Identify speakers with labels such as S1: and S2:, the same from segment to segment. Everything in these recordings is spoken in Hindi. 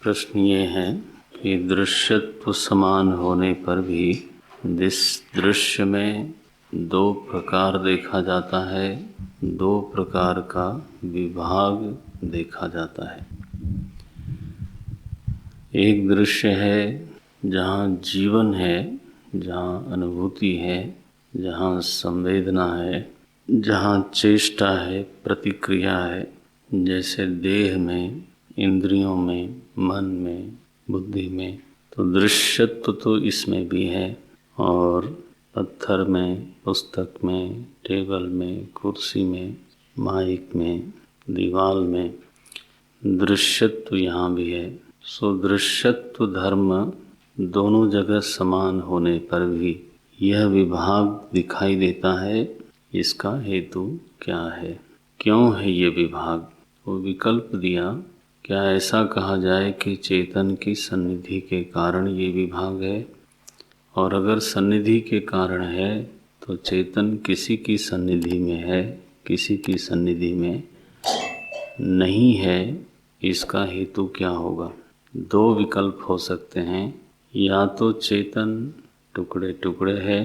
S1: प्रश्न ये है कि दृश्यत्व समान होने पर भी जिस दृश्य में दो प्रकार देखा जाता है, दो प्रकार का विभाग देखा जाता है। एक दृश्य है जहाँ जीवन है, जहाँ अनुभूति है, जहाँ संवेदना है, जहाँ चेष्टा है, प्रतिक्रिया है, जैसे देह में, इंद्रियों में, मन में, बुद्धि में। तो दृश्यत्व तो इसमें भी है और पत्थर में, पुस्तक में, टेबल में, कुर्सी में, माइक में, दीवार में दृश्यत्व यहाँ भी है। सो दृश्यत्व धर्म दोनों जगह समान होने पर भी यह विभाग दिखाई देता है। इसका हेतु क्या है, क्यों है ये विभाग? वो विकल्प दिया, क्या ऐसा कहा जाए कि चेतन की सन्निधि के कारण ये विभाग है? और अगर सन्निधि के कारण है तो चेतन किसी की सन्निधि में है, किसी की सन्निधि में नहीं है, इसका हेतु क्या होगा? दो विकल्प हो सकते हैं, या तो चेतन टुकड़े टुकड़े है,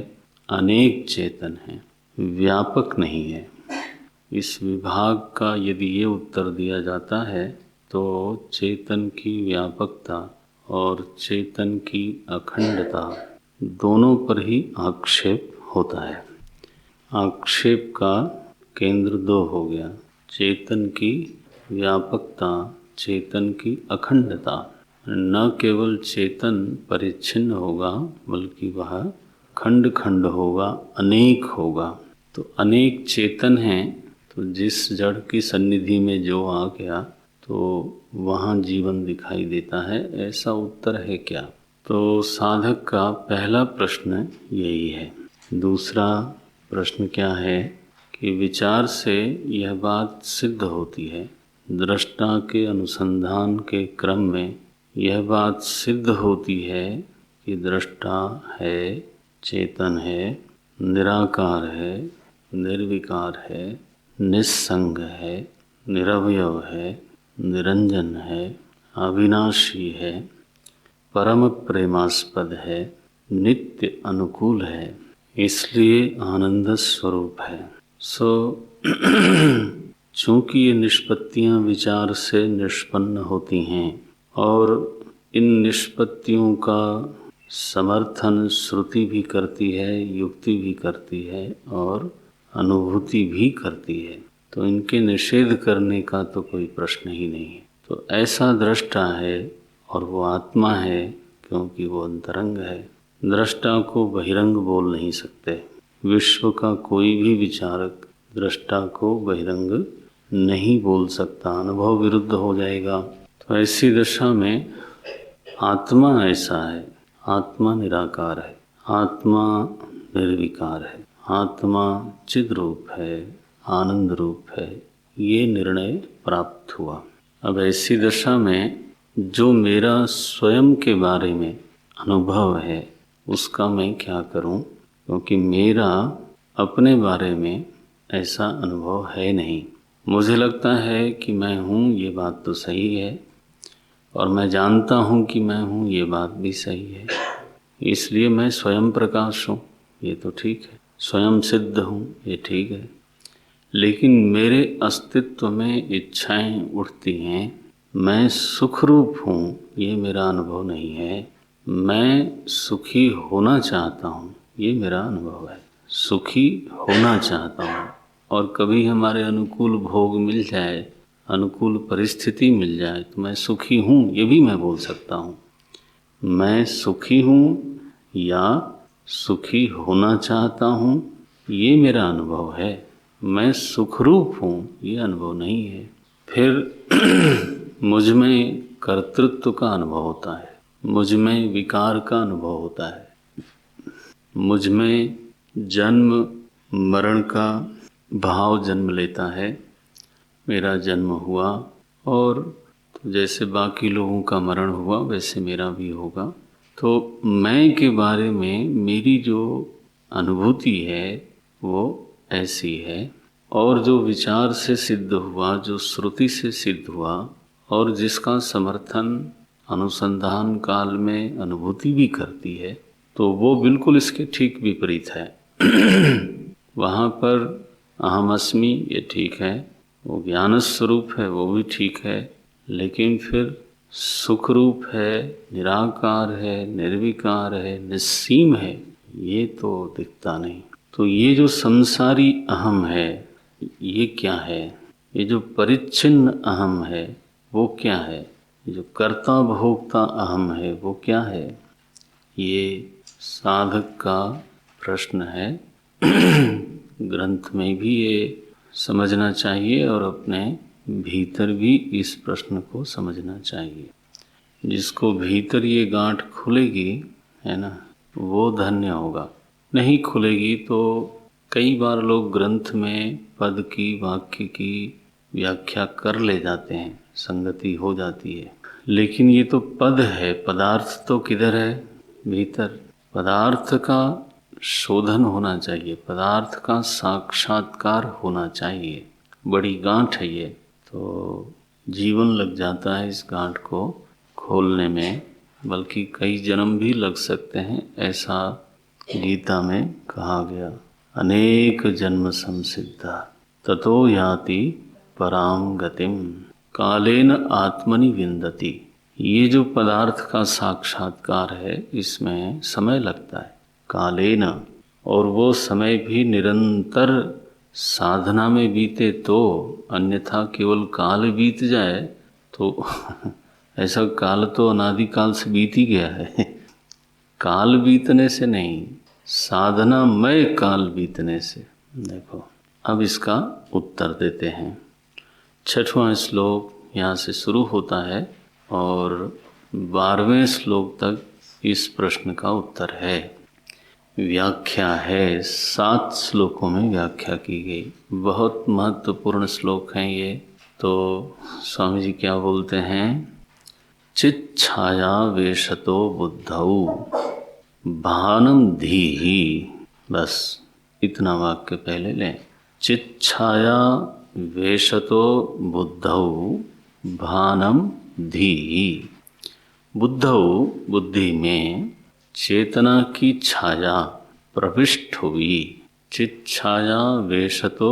S1: अनेक चेतन है, व्यापक नहीं है। इस विभाग का यदि ये उत्तर दिया जाता है तो चेतन की व्यापकता और चेतन की अखंडता दोनों पर ही आक्षेप होता है। आक्षेप का केंद्र दो हो गया, चेतन की व्यापकता, चेतन की अखंडता। न केवल चेतन परिच्छिन्न होगा बल्कि वह खंड खंड होगा, अनेक होगा। तो अनेक चेतन हैं, तो जिस जड़ की सन्निधि में जो आ गया तो वहाँ जीवन दिखाई देता है, ऐसा उत्तर है क्या? तो साधक का पहला प्रश्न यही है। दूसरा प्रश्न क्या है कि विचार से यह बात सिद्ध होती है, दृष्टा के अनुसंधान के क्रम में यह बात सिद्ध होती है कि दृष्टा है, चेतन है, निराकार है, निर्विकार है, निस्संग है, निरवयव है, निरंजन है, अविनाशी है, परम प्रेमास्पद है, नित्य अनुकूल है, इसलिए आनंद स्वरूप है। चूँकि ये निष्पत्तियाँ विचार से निष्पन्न होती हैं और इन निष्पत्तियों का समर्थन श्रुति भी करती है, युक्ति भी करती है और अनुभूति भी करती है, तो इनके निषेध करने का तो कोई प्रश्न ही नहीं है। तो ऐसा दृष्टा है और वो आत्मा है, क्योंकि वो अंतरंग है। दृष्टा को बहिरंग बोल नहीं सकते। विश्व का कोई भी विचारक दृष्टा को बहिरंग नहीं बोल सकता, अनुभव विरुद्ध हो जाएगा। तो ऐसी दशा में आत्मा ऐसा है, आत्मा निराकार है, आत्मा निर्विकार है, आत्मा चिद रूप है, आनंद रूप है, ये निर्णय प्राप्त हुआ। अब ऐसी दशा में जो मेरा स्वयं के बारे में अनुभव है उसका मैं क्या करूं? क्योंकि मेरा अपने बारे में ऐसा अनुभव है नहीं। मुझे लगता है कि मैं हूँ, ये बात तो सही है, और मैं जानता हूँ कि मैं हूँ, ये बात भी सही है। इसलिए मैं स्वयं प्रकाश हूँ, ये तो ठीक है, स्वयं सिद्ध हूँ, ये ठीक है। लेकिन मेरे अस्तित्व में इच्छाएं उठती हैं, मैं सुखरूप हूँ, ये मेरा अनुभव नहीं है। मैं सुखी होना चाहता हूँ, ये मेरा अनुभव है। सुखी होना चाहता हूँ, और कभी हमारे अनुकूल भोग मिल जाए, अनुकूल परिस्थिति मिल जाए तो मैं सुखी हूँ, ये भी मैं बोल सकता हूँ। मैं सुखी हूँ या सुखी होना चाहता हूँ, ये मेरा अनुभव है। मैं सुखरूप हूँ, ये अनुभव नहीं है। फिर मुझ में कर्तृत्व का अनुभव होता है, मुझ में विकार का अनुभव होता है, मुझ में जन्म मरण का भाव जन्म लेता है। मेरा जन्म हुआ और तो जैसे बाकी लोगों का मरण हुआ वैसे मेरा भी होगा। तो मैं के बारे में मेरी जो अनुभूति है वो ऐसी है, और जो विचार से सिद्ध हुआ, जो श्रुति से सिद्ध हुआ और जिसका समर्थन अनुसंधान काल में अनुभूति भी करती है, तो वो बिल्कुल इसके ठीक विपरीत है। वहाँ पर अहम अस्मि ये ठीक है, वो ज्ञान स्वरूप है वो भी ठीक है, लेकिन फिर सुख रूप है, निराकार है, निर्विकार है, निस्सीम है, ये तो दिखता नहीं। तो ये जो संसारी अहम है ये क्या है? ये जो परिच्छिन्न अहम है वो क्या है? ये जो कर्ता भोक्ता अहम है वो क्या है? ये साधक का प्रश्न है। ग्रंथ में भी ये समझना चाहिए और अपने भीतर भी इस प्रश्न को समझना चाहिए। जिसको भीतर ये गांठ खुलेगी, है ना, वो धन्य होगा। नहीं खुलेगी तो कई बार लोग ग्रंथ में पद की, वाक्य की व्याख्या कर ले जाते हैं, संगति हो जाती है, लेकिन ये तो पद है, पदार्थ तो किधर है? भीतर। पदार्थ का शोधन होना चाहिए, पदार्थ का साक्षात्कार होना चाहिए। बड़ी गांठ है ये, तो जीवन लग जाता है इस गांठ को खोलने में, बल्कि कई जन्म भी लग सकते हैं, ऐसा गीता में कहा गया। अनेक जन्म संसिद्धा ततो याति पराम गतिम कालेन आत्मनि विन्दति। ये जो पदार्थ का साक्षात्कार है इसमें समय लगता है, कालेन, और वो समय भी निरंतर साधना में बीते तो, अन्यथा केवल काल बीत जाए तो ऐसा काल तो अनादिकाल से बीत ही गया है। काल बीतने से नहीं, साधना में काल बीतने से। देखो अब इसका उत्तर देते हैं। 6वां श्लोक यहाँ से शुरू होता है और 12वें श्लोक तक इस प्रश्न का उत्तर है। व्याख्या है, 7 श्लोकों में व्याख्या की गई। बहुत महत्वपूर्ण श्लोक हैं ये। तो स्वामी जी क्या बोलते हैं? चिच्छाया वेशतो बुद्धौ भानम धीहि। बस इतना वाक्य पहले लें। चिच्छाया वेशतो बुद्धौ भानम धीहि। बुद्धौ, बुद्धि में चेतना की छाया प्रविष्ट हुई। चिच्छाया वेशतो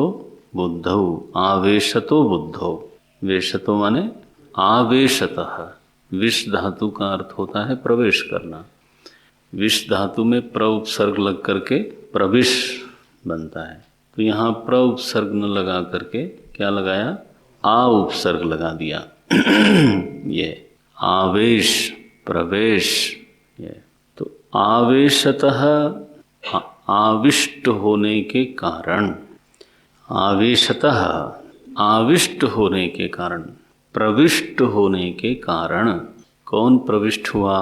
S1: बुद्धौ, आवेशतो बुद्धौ। वेशतो माने आवेशतः। विष धातु का अर्थ होता है प्रवेश करना। विष धातु में प्र उपसर्ग लग करके प्रविश बनता है, तो यहाँ प्र उपसर्ग न लगा करके क्या लगाया? आ उपसर्ग लगा दिया। ये आवेश, प्रवेश। ये तो आवेशतः, आविष्ट होने के कारण, आवेशतः आविष्ट होने के कारण, प्रविष्ट होने के कारण। कौन प्रविष्ट हुआ,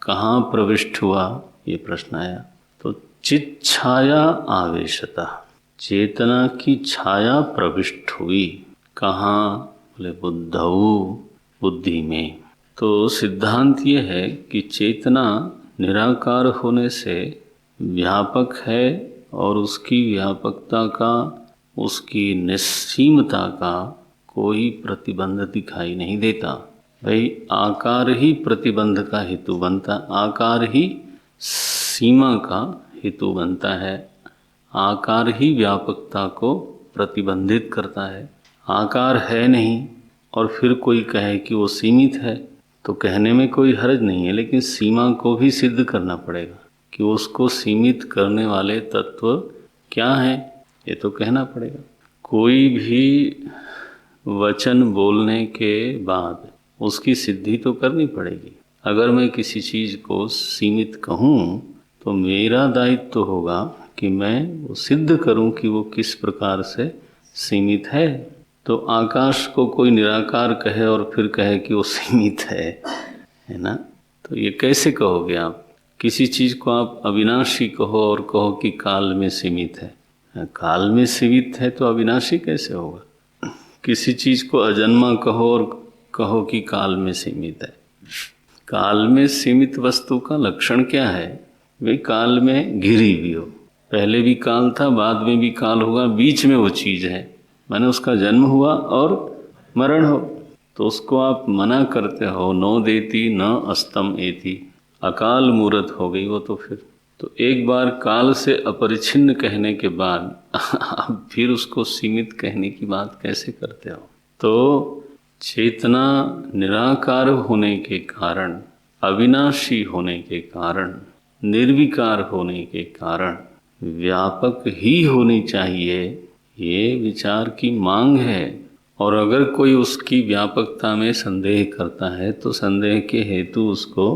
S1: कहाँ प्रविष्ट हुआ, ये प्रश्न आया। तो चित छाया आवेशतः, चेतना की छाया प्रविष्ट हुई। कहाँ? बोले बुद्धौ, बुद्धि में। तो सिद्धांत ये है कि चेतना निराकार होने से व्यापक है और उसकी व्यापकता का, उसकी निस्सीमता का कोई प्रतिबंध दिखाई नहीं देता। भाई आकार ही प्रतिबंध का हेतु बनता, आकार ही सीमा का हेतु बनता है, आकार ही व्यापकता को प्रतिबंधित करता है। आकार है नहीं और फिर कोई कहे कि वो सीमित है, तो कहने में कोई हर्ज नहीं है, लेकिन सीमा को भी सिद्ध करना पड़ेगा कि उसको सीमित करने वाले तत्व क्या हैं, ये तो कहना पड़ेगा। कोई भी वचन बोलने के बाद उसकी सिद्धि तो करनी पड़ेगी। अगर मैं किसी चीज़ को सीमित कहूँ तो मेरा दायित्व तो होगा कि मैं वो सिद्ध करूँ कि वो किस प्रकार से सीमित है। तो आकाश को कोई निराकार कहे और फिर कहे कि वो सीमित है ना, तो ये कैसे कहोगे आप? किसी चीज़ को आप अविनाशी कहो और कहो कि काल में सीमित है, काल में सीमित है तो अविनाशी कैसे होगा? किसी चीज़ को अजन्मा कहो और कहो कि काल में सीमित है। काल में सीमित वस्तु का लक्षण क्या है? वे काल में घिरी हुई हो, पहले भी काल था, बाद में भी काल होगा, बीच में वो चीज़ है, माने उसका जन्म हुआ और मरण हो। तो उसको आप मना करते हो, नो देती न अस्तम एति, अकाल मूरत हो गई वो। तो फिर तो एक बार काल से अपरिछिन्न कहने के बाद आप फिर उसको सीमित कहने की बात कैसे करते हो? तो चेतना निराकार होने के कारण, अविनाशी होने के कारण, निर्विकार होने के कारण व्यापक ही होनी चाहिए, ये विचार की मांग है। और अगर कोई उसकी व्यापकता में संदेह करता है तो संदेह के हेतु उसको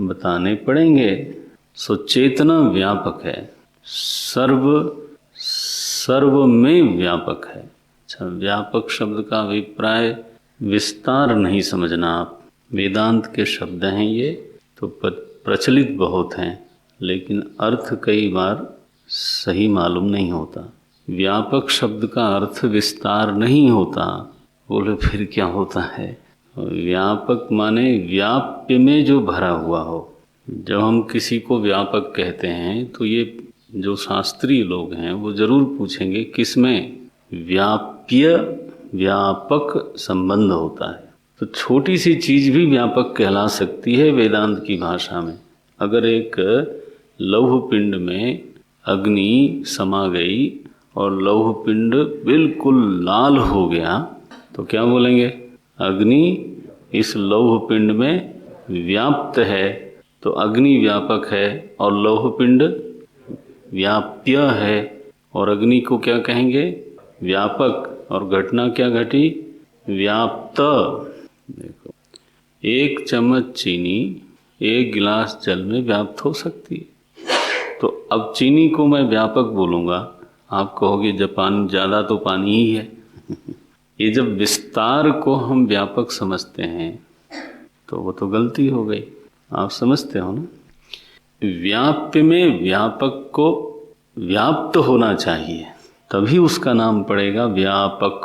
S1: बताने पड़ेंगे। सो चेतना व्यापक है, सर्व में व्यापक है। अच्छा, व्यापक शब्द का अभिप्राय विस्तार नहीं समझना आप, वेदांत के शब्द हैं ये, तो प्रचलित बहुत हैं, लेकिन अर्थ कई बार सही मालूम नहीं होता। व्यापक शब्द का अर्थ विस्तार नहीं होता। बोले फिर क्या होता है? व्यापक माने व्याप्य में जो भरा हुआ हो। जब हम किसी को व्यापक कहते हैं तो ये जो शास्त्रीय लोग हैं वो जरूर पूछेंगे किसमें व्याप्य व्यापक संबंध होता है। तो छोटी सी चीज भी व्यापक कहला सकती है वेदांत की भाषा में। अगर एक लौह पिंड में अग्नि समा गई और लौह पिंड बिल्कुल लाल हो गया तो क्या बोलेंगे? अग्नि इस लौह पिंड में व्याप्त है। तो अग्नि व्यापक है और लौह पिंड व्याप्य है, और अग्नि को क्या कहेंगे? व्यापक। और घटना क्या घटी? व्याप्त। देखो, एक चम्मच चीनी एक गिलास जल में व्याप्त हो सकती है। तो अब चीनी को मैं व्यापक बोलूँगा, आप कहोगे जब पानी ज़्यादा तो पानी ही है। ये जब विस्तार को हम व्यापक समझते हैं तो वो तो गलती हो गई। आप समझते हो ना? व्याप्य में व्यापक को व्याप्त होना चाहिए, तभी उसका नाम पड़ेगा व्यापक।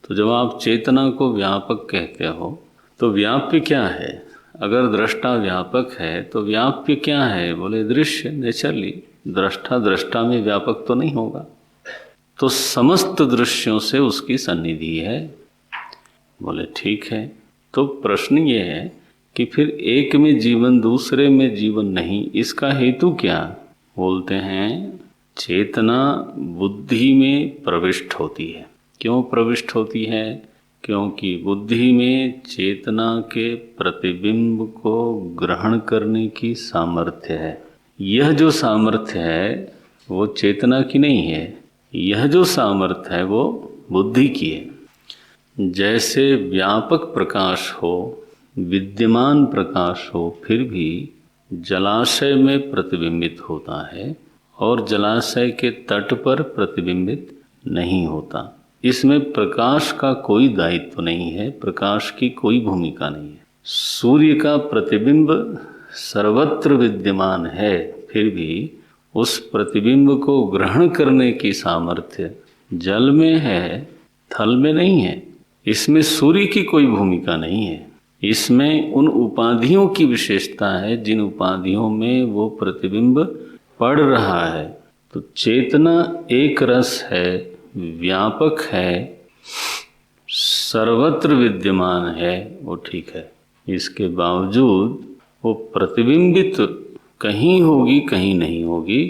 S1: तो जब आप चेतना को व्यापक कहते हो तो व्याप्य क्या है? अगर दृष्टा व्यापक है तो व्याप्य क्या है? बोले दृश्य। नेचरली दृष्टा दृष्टा में व्यापक तो नहीं होगा, तो समस्त दृश्यों से उसकी सन्निधि है। बोले ठीक है। तो प्रश्न ये है कि फिर एक में जीवन दूसरे में जीवन नहीं, इसका हेतु क्या? बोलते हैं चेतना बुद्धि में प्रविष्ट होती है। क्यों प्रविष्ट होती है? क्योंकि बुद्धि में चेतना के प्रतिबिंब को ग्रहण करने की सामर्थ्य है। यह जो सामर्थ्य है वो चेतना की नहीं है, यह जो सामर्थ्य है वो बुद्धि की है। जैसे व्यापक प्रकाश हो, विद्यमान प्रकाश हो, फिर भी जलाशय में प्रतिबिंबित होता है और जलाशय के तट पर प्रतिबिंबित नहीं होता। इसमें प्रकाश का कोई दायित्व नहीं है, प्रकाश की कोई भूमिका नहीं है। सूर्य का प्रतिबिंब सर्वत्र विद्यमान है, फिर भी उस प्रतिबिंब को ग्रहण करने की सामर्थ्य जल में है, थल में नहीं है। इसमें सूर्य की कोई भूमिका नहीं है। इसमें उन उपाधियों की विशेषता है जिन उपाधियों में वो प्रतिबिंब पड़ रहा है। तो चेतना एक रस है, व्यापक है, सर्वत्र विद्यमान है, वो ठीक है। इसके बावजूद वो प्रतिबिंबित कहीं होगी कहीं नहीं होगी,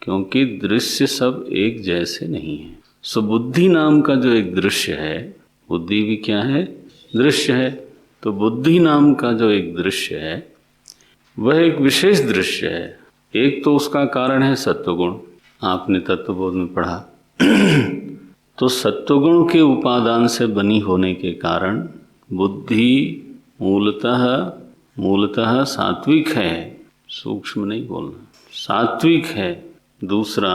S1: क्योंकि दृश्य सब एक जैसे नहीं है। सो बुद्धि नाम का जो एक दृश्य है, बुद्धि भी क्या है? दृश्य है। तो बुद्धि नाम का जो एक दृश्य है वह एक विशेष दृश्य है। एक तो उसका कारण है सत्वगुण, आपने तत्वबोध में पढ़ा। तो सत्वगुण के उपादान से बनी होने के कारण बुद्धि मूलतः सात्विक है, सूक्ष्म नहीं बोलना, सात्विक है। दूसरा,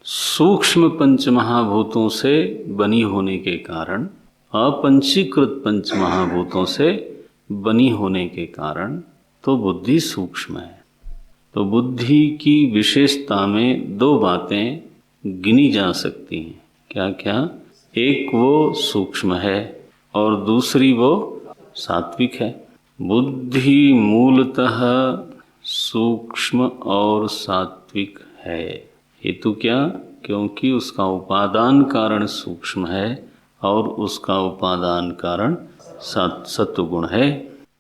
S1: सूक्ष्म पंचमहाभूतों से बनी होने के कारण, अपंचीकृत पंचमहाभूतों से बनी होने के कारण तो बुद्धि सूक्ष्म है। तो बुद्धि की विशेषता में दो बातें गिनी जा सकती हैं। क्या क्या? एक वो सूक्ष्म है और दूसरी वो सात्विक है। बुद्धि मूलतः सूक्ष्म और सात्विक है। हेतु क्या? क्योंकि उसका उपादान कारण सूक्ष्म है और उसका उपादान कारण सत्व गुण है।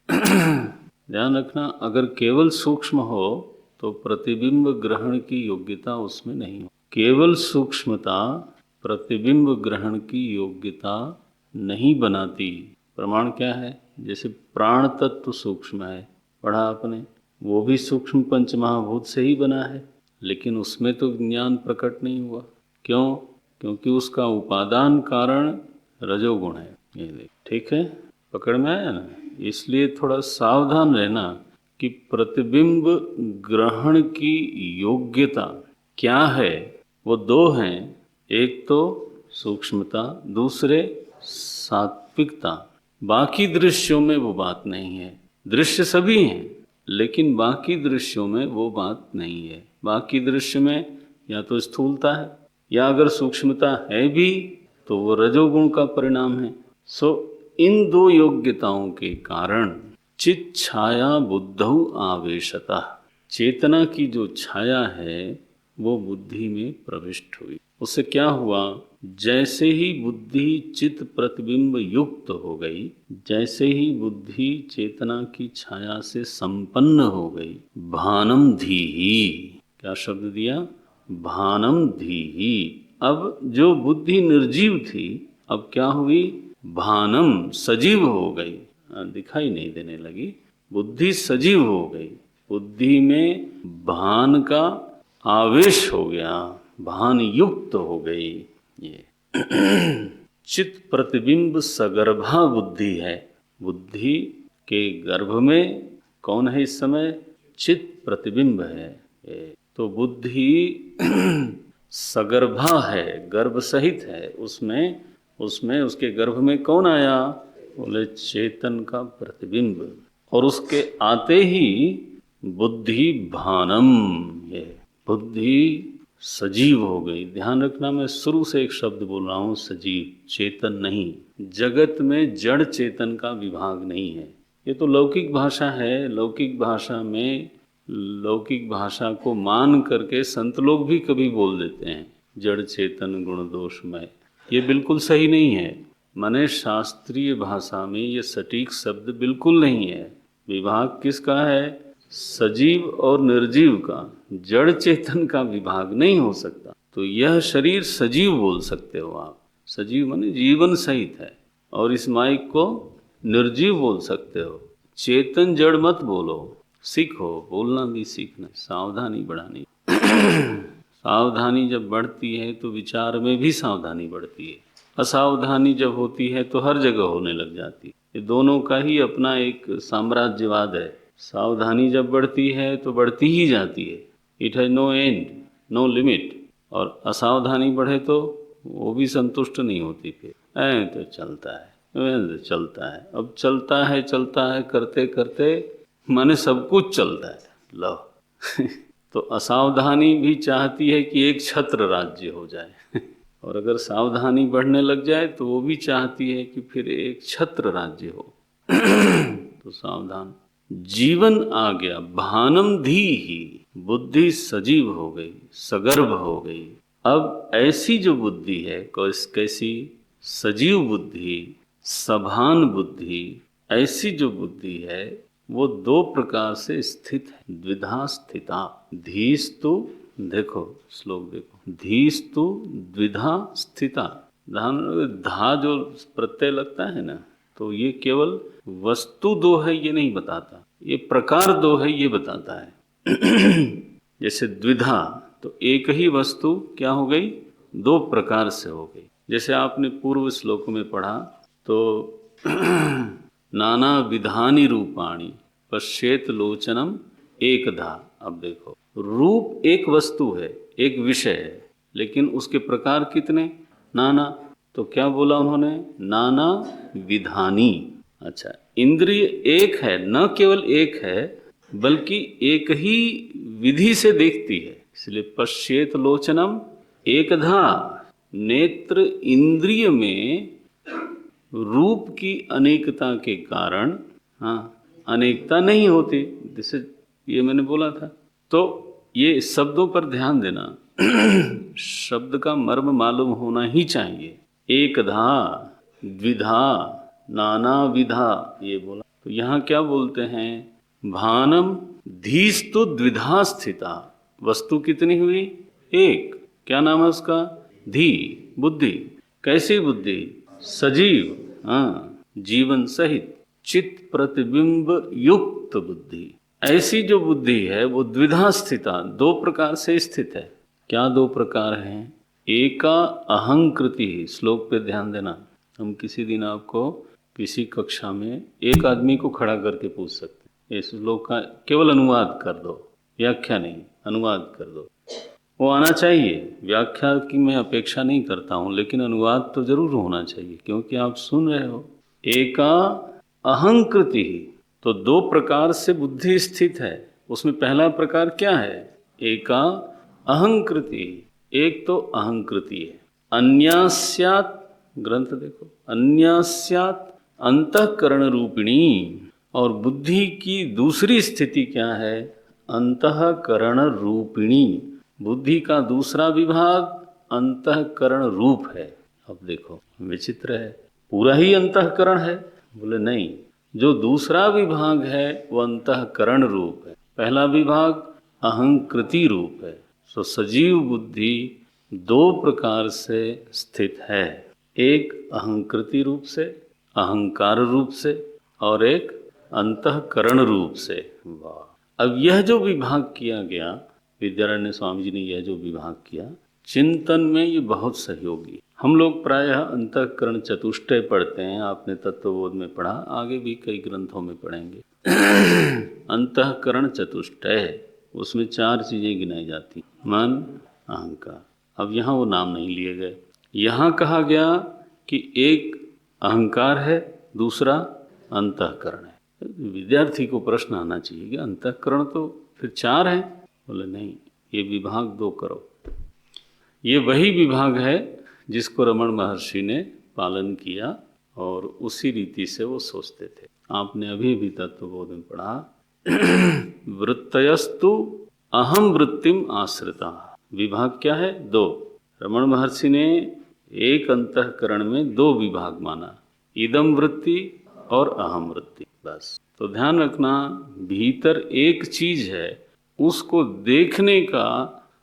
S1: ध्यान रखना, अगर केवल सूक्ष्म हो तो प्रतिबिंब ग्रहण की योग्यता उसमें नहीं हो। केवल सूक्ष्मता प्रतिबिंब ग्रहण की योग्यता नहीं बनाती। प्रमाण क्या है? जैसे प्राण तत्व सूक्ष्म है, पढ़ा आपने, वो भी सूक्ष्म पंचमहाभूत से ही बना है, लेकिन उसमें तो ज्ञान प्रकट नहीं हुआ। क्यों? क्योंकि उसका उपादान कारण रजोगुण है। ये देख, ठीक है, पकड़ में आया ना? इसलिए थोड़ा सावधान रहना कि प्रतिबिंब ग्रहण की योग्यता क्या है। वो दो हैं, एक तो सूक्ष्मता, दूसरे सात्विकता। बाकी दृश्यों में वो बात नहीं है। दृश्य सभी हैं, लेकिन बाकी दृश्यों में वो बात नहीं है। बाकी दृश्य में या तो स्थूलता है, या अगर सूक्ष्मता है भी तो वो रजोगुण का परिणाम है। सो इन दो योग्यताओं के कारण चित छाया बुद्धौ आवेशतः, चेतना की जो छाया है वो बुद्धि में प्रविष्ट हुई। उससे क्या हुआ? जैसे ही बुद्धि चित प्रतिबिंब युक्त हो गई, जैसे ही बुद्धि चेतना की छाया से संपन्न हो गई, भानम धीहि, क्या शब्द दिया? भानम धीहि। अब जो बुद्धि निर्जीव थी, अब क्या हुई? भानम, सजीव हो गई, दिखाई नहीं देने लगी, बुद्धि सजीव हो गई। बुद्धि में भान का आवेश हो गया, भान युक्त हो गई। ये चित प्रतिबिंब सगर्भा बुद्धि है। बुद्धि के गर्भ में कौन है इस समय? चित प्रतिबिंब है। तो बुद्धि सगर्भा है, गर्भ सहित है। उसमें उसके गर्भ में कौन आया? बोले चेतन का प्रतिबिंब। और उसके आते ही बुद्धि भानम, ये बुद्धि सजीव हो गई। ध्यान रखना, मैं शुरू से एक शब्द बोल रहा हूँ, सजीव, चेतन नहीं। जगत में जड़ चेतन का विभाग नहीं है। ये तो लौकिक भाषा है। लौकिक भाषा में, लौकिक भाषा को मान करके संत लोग भी कभी बोल देते हैं जड़ चेतन गुण दोषमय। ये बिल्कुल सही नहीं है। माने शास्त्रीय भाषा में ये सटीक शब्द बिल्कुल नहीं है। विभाग किसका है? सजीव और निर्जीव का। जड़ चेतन का विभाग नहीं हो सकता। तो यह शरीर सजीव बोल सकते हो आप। सजीव माने जीवन सहित है। और इस माइक को निर्जीव बोल सकते हो। चेतन जड़ मत बोलो, सीखो, बोलना भी सीखना, सावधानी बढ़ानी। सावधानी जब बढ़ती है तो विचार में भी सावधानी बढ़ती है। असावधानी जब होती है तो हर जगह होने लग जाती है। ये दोनों का ही अपना एक साम्राज्यवाद है। सावधानी जब बढ़ती है तो बढ़ती ही जाती है, it has no end, no limit. और असावधानी बढ़े तो वो भी संतुष्ट नहीं होती। फिर तो चलता है, तो चलता है, अब चलता है करते करते माने सब कुछ चलता है। लो तो असावधानी भी चाहती है कि एक छत्र राज्य हो जाए और अगर सावधानी बढ़ने लग जाए तो वो भी चाहती है कि फिर एक छत्र राज्य हो। तो सावधान। जीवन आ गया, भानम धी ही, बुद्धि सजीव हो गई, सगर्भ हो गई। अब ऐसी जो बुद्धि है, कैसी? सजीव बुद्धि, सभान बुद्धि। ऐसी जो बुद्धि है वो दो प्रकार से स्थित है। द्विधा स्थिता। धीस्तु, देखो श्लोक देखो, धीस्तु द्विधा स्थिता। धा जो प्रत्यय लगता है ना, तो ये केवल वस्तु दो है ये नहीं बताता, ये प्रकार दो है ये बताता है। जैसे द्विधा, तो एक ही वस्तु क्या हो गई? दो प्रकार से हो गई। जैसे आपने पूर्व श्लोक में पढ़ा तो नाना विधानी रूपाणी पश्येत लोचनम एकधा। अब देखो, रूप एक वस्तु है, एक विषय है, लेकिन उसके प्रकार कितने? नाना। तो क्या बोला उन्होंने? नाना विधानी। अच्छा, इंद्रिय एक है, न केवल एक है बल्कि एक ही विधि से देखती है, इसलिए पश्येत लोचनम एकधा। नेत्र इंद्रिय में रूप की अनेकता के कारण अनेकता नहीं होती। जैसे ये मैंने बोला था। तो ये शब्दों पर ध्यान देना। शब्द का मर्म मालूम होना ही चाहिए। एकधा, द्विधा, नाना विधा, ये बोला। तो यहाँ क्या बोलते हैं, भानम धीस्तु द्विधा स्थिता, वस्तु कितनी हुई, एक, क्या नाम है उसका, धी, बुद्धि। कैसी बुद्धि, सजीव, हाँ, जीवन सहित, चित्त प्रतिबिंब युक्त बुद्धि। ऐसी जो बुद्धि है वो द्विधा स्थिता, दो प्रकार से स्थित है। क्या दो प्रकार हैं, एका अहंकृति, श्लोक पे ध्यान देना। हम किसी दिन आपको किसी कक्षा में एक आदमी को खड़ा करके पूछ सकते हैं, इस श्लोक का केवल अनुवाद कर दो, व्याख्या नहीं, अनुवाद कर दो। वो आना चाहिए, व्याख्या की मैं अपेक्षा नहीं करता हूँ, लेकिन अनुवाद तो जरूर होना चाहिए, क्योंकि आप सुन रहे हो। एका अहंकृति, तो दो प्रकार से बुद्धि स्थित है। उसमें पहला प्रकार क्या है, एका अहंकृति, एक तो अहंकृति है। अन्यास्यात्, ग्रंथ देखो, अन्यास्यात् अंतःकरण रूपिणी, और बुद्धि की दूसरी स्थिति क्या है, अंतःकरण रूपिणी। बुद्धि का दूसरा विभाग अंतःकरण रूप है। अब देखो विचित्र है, पूरा ही अंतःकरण है, बोले नहीं, जो दूसरा विभाग है वो अंतःकरण रूप है, पहला विभाग अहंकृति रूप है। सो सजीव बुद्धि दो प्रकार से स्थित है, एक अहंकृति रूप से, अहंकार रूप से, और एक अंतःकरण रूप से। वाह! अब यह जो विभाग किया गया, विद्यारण्य स्वामी जी ने यह जो विभाग किया, चिंतन में ये बहुत सहयोगी। हम लोग प्रायः अंतःकरण चतुष्टय पढ़ते हैं, आपने तत्वबोध में पढ़ा, आगे भी कई ग्रंथों में पढ़ेंगे। अंतःकरण चतुष्टय, उसमें चार चीजें गिनाई जाती, मन, अहंकार। अब यहाँ वो नाम नहीं लिए गए, यहाँ कहा गया कि एक अहंकार है, दूसरा अंतःकरण है। विद्यार्थी को प्रश्न आना चाहिए कि अंतःकरण तो फिर चार हैं, बोले नहीं, ये विभाग दो करो। ये वही विभाग है जिसको रमण महर्षि ने पालन किया, और उसी रीति से वो सोचते थे। आपने अभी भी तत्वबोध में पढ़ा, वृत्तयस्तु अहम वृत्तिम आश्रिता। विभाग क्या है, दो। रमण महर्षि ने एक अंतःकरण में दो विभाग माना, इदम वृत्ति और अहम वृत्ति, बस। तो ध्यान रखना, भीतर एक चीज है, उसको देखने का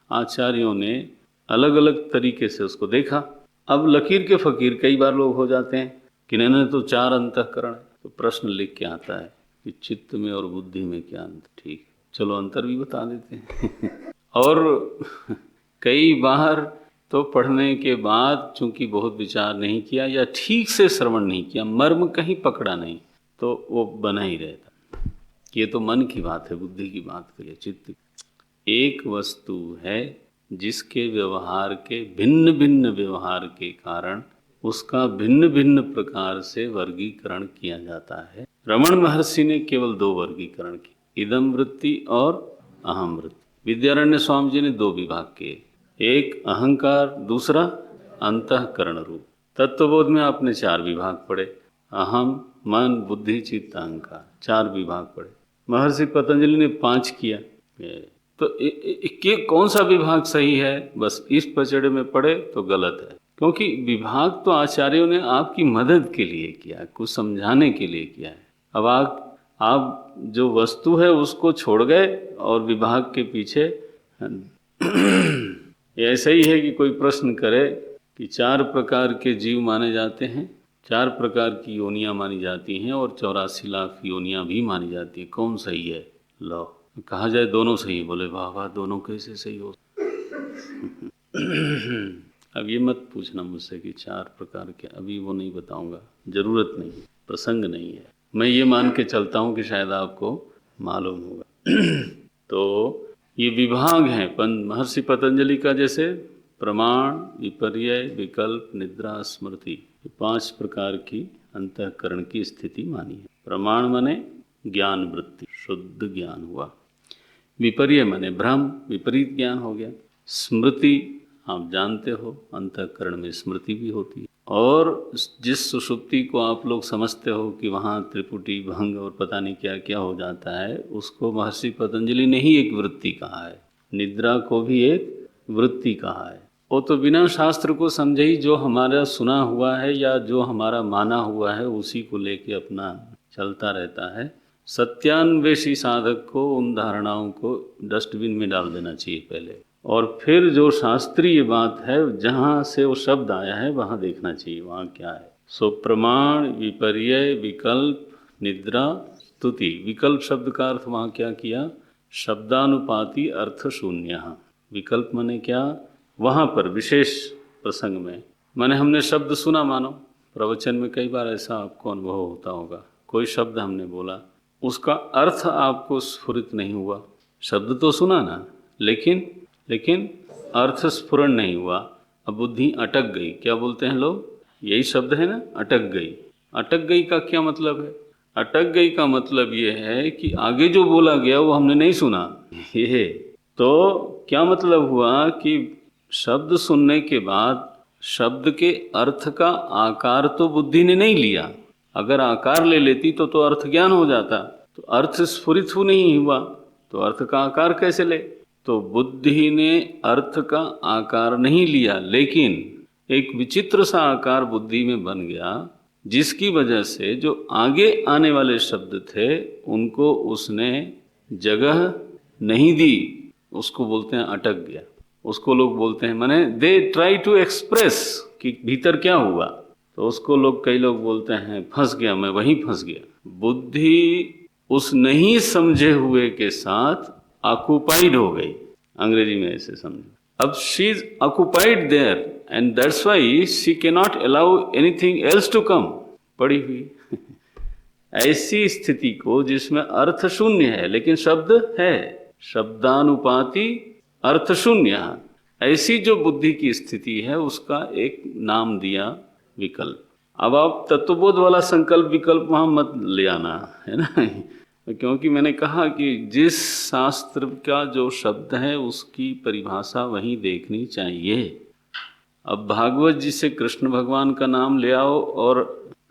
S1: आचार्यों ने अलग अलग तरीके से उसको देखा। अब लकीर के फकीर कई बार लोग हो जाते हैं कि इन्होंने तो चार अंतःकरण है, तो प्रश्न लिख के आता है कि चित्त में और बुद्धि में क्या अंतर, ठीक, चलो अंतर भी बता देते हैं। और कई बार तो पढ़ने के बाद चूंकि बहुत विचार नहीं किया या ठीक से श्रवण नहीं किया, मर्म कहीं पकड़ा नहीं, तो वो बना ही रहता। ये तो मन की बात है, बुद्धि की बात करिए, चित्त। एक वस्तु है जिसके व्यवहार के भिन्न भिन्न व्यवहार के कारण उसका भिन्न भिन्न प्रकार से वर्गीकरण किया जाता है। रमण महर्षि ने केवल दो वर्गीकरण किए, इदम वृत्ति और अहम वृत्ति। विद्यारण्य स्वामी जी ने दो विभाग किए, एक अहंकार, दूसरा अंतःकरण रूप। तत्वबोध में आपने चार विभाग पढ़े, अहम, मन, बुद्धि, चित्त, अहंकार, चार विभाग पढ़े। महर्षि पतंजलि ने 5 किया। तो कौन सा विभाग सही है, बस इस पचड़े में पड़े तो गलत है, क्योंकि विभाग तो आचार्यों ने आपकी मदद के लिए किया, कुछ समझाने के लिए किया है। अब आप जो वस्तु है उसको छोड़ गए और विभाग के पीछे। ऐसा ही है कि कोई प्रश्न करे कि 4 प्रकार के जीव माने जाते हैं, 4 प्रकार की योनियां मानी जाती हैं और 84 लाख योनियां भी मानी जाती हैं, कौन सही है? लो, कहा जाए दोनों सही, बोले वाह वाह, दोनों कैसे सही हो? अब ये मत पूछना मुझसे कि 4 प्रकार के, अभी वो नहीं बताऊंगा, जरूरत नहीं, प्रसंग नहीं है। मैं ये मान के चलता हूँ कि शायद आपको मालूम होगा। तो ये विभाग हैं महर्षि पतंजलि का, जैसे प्रमाण, विपर्यय, विकल्प, निद्रा, स्मृति, 5 प्रकार की अंतःकरण की स्थिति मानी है। प्रमाण माने ज्ञान वृत्ति, शुद्ध ज्ञान हुआ। विपर्यय माने भ्रम, विपरीत ज्ञान हो गया। स्मृति आप जानते हो, अंतःकरण में स्मृति भी होती है। और जिस सुषुप्ति को आप लोग समझते हो कि वहाँ त्रिपुटी, भंग और पता नहीं क्या क्या हो जाता है, उसको महर्षि पतंजलि ने ही एक वृत्ति कहा है। निद्रा को भी एक वृत्ति कहा है। वो तो बिना शास्त्र को समझे ही जो हमारा सुना हुआ है या जो हमारा माना हुआ है उसी को लेके अपना चलता रहता है। सत्यान्वेषी साधक को उन धारणाओं को डस्टबिन में डाल देना चाहिए पहले, और फिर जो शास्त्रीय बात है जहाँ से वो शब्द आया है वहाँ देखना चाहिए वहाँ क्या है। सो प्रमाण, विपर्यय, विकल्प, निद्रा, स्तुति। विकल्प शब्द का अर्थ वहाँ क्या किया? शब्दानुपाती अर्थ शून्य। विकल्प माने क्या? वहाँ पर विशेष प्रसंग में माने हमने शब्द सुना, मानो प्रवचन में कई बार ऐसा आपको अनुभव होता होगा, कोई शब्द हमने बोला, उसका अर्थ आपको स्फुरित नहीं हुआ। शब्द तो सुना ना, लेकिन अर्थ स्फुरण नहीं हुआ। अब बुद्धि अटक गई। क्या बोलते हैं लोग? यही शब्द है ना, अटक गई। अटक गई का क्या मतलब है? अटक गई का मतलब ये है कि आगे जो बोला गया वो हमने नहीं सुना। ये तो क्या मतलब हुआ कि शब्द सुनने के बाद शब्द के अर्थ का आकार तो बुद्धि ने नहीं लिया। अगर आकार ले लेती तो अर्थ ज्ञान हो जाता। तो अर्थ स्फुरित हो नहीं हुआ तो अर्थ का आकार कैसे ले? तो बुद्धि ने अर्थ का आकार नहीं लिया, लेकिन एक विचित्र सा आकार बुद्धि में बन गया, जिसकी वजह से जो आगे आने वाले शब्द थे उनको उसने जगह नहीं दी। उसको बोलते हैं अटक गया। उसको लोग बोलते हैं, माने दे ट्राई टू एक्सप्रेस कि भीतर क्या हुआ, तो उसको लोग, कई लोग बोलते हैं फंस गया, मैं वहीं फंस गया। बुद्धि उस नहीं समझे हुए के साथ ऑक्युपाइड हो गई, अंग्रेजी में ऐसे समझो। अब she is occupied there and that's why she can not allow anything else to come. पड़ी हुई ऐसी स्थिति को जिसमें अर्थ शून्य है लेकिन शब्द है, शब्दानुपाती अर्थ शून्य, ऐसी जो बुद्धि की स्थिति है उसका एक नाम दिया विकल्प। अब आप तत्वबोध वाला संकल्प विकल्प वहां मत ले आना, है ना, क्योंकि मैंने कहा कि जिस शास्त्र का जो शब्द है उसकी परिभाषा वहीं देखनी चाहिए। अब भागवत जी से कृष्ण भगवान का नाम ले आओ और,